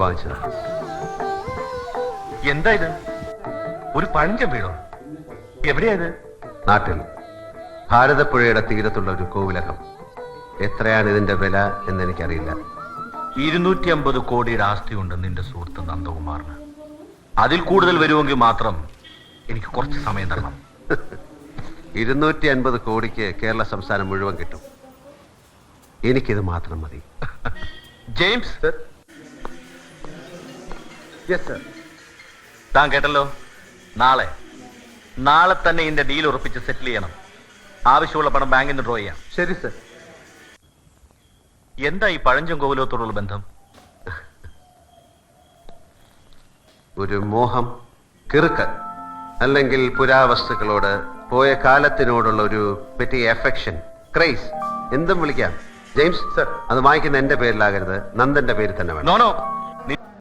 വാങ്ങിച്ചത്. എന്താ ഇത്? ഒരു പഴഞ്ചൻ വീടോ? എവിടെയാ ഇത്? നാട്ടിൽ ഭാരതപ്പുഴയുടെ തീരത്തുള്ള ഒരു കോവിലകം. എത്രയാണ് ഇതിന്റെ വില എന്ന് എനിക്കറിയില്ല. 250 കോടിയുടെ ആസ്തിയുണ്ട് നിന്റെ സുഹൃത്ത് നന്ദകുമാറിന്. അതിൽ കൂടുതൽ വരുമെങ്കിൽ മാത്രം എനിക്ക് കുറച്ച് സമയം തരണം. 250 കോടിക്ക് കേരള സംസ്ഥാനം മുഴുവൻ കിട്ടും. എനിക്കിത് മാത്രം മതി. James sir. Yes sir. താൻ കേട്ടല്ലോ. നാളെ തന്നെ ഇതിന്റെ ഡീൽ ഉറപ്പിച്ച് സെറ്റിൽ ചെയ്യണം. ആവശ്യമുള്ള പണം ബാങ്കിൽ നിന്ന് ഡ്രോ ചെയ്യാം. ശരി സർ. എന്താ ഈ പഴഞ്ചൻ കോവിലത്തോടുള്ള ബന്ധം? ഒരു മോഹം, കിറുക്ക്, അല്ലെങ്കിൽ പുരാവസ്തുക്കളോട് പോയ കാലത്തിനോടുള്ള ഒരു പെറ്റി എഫെക്ഷൻ, ക്രേസ്, എന്തും വിളിക്കാം. James sir. അത് വാങ്ങിക്കുന്ന എന്റെ പേരിലാകരുത്, നന്ദന്റെ പേരിൽ തന്നെ വേണം. നോ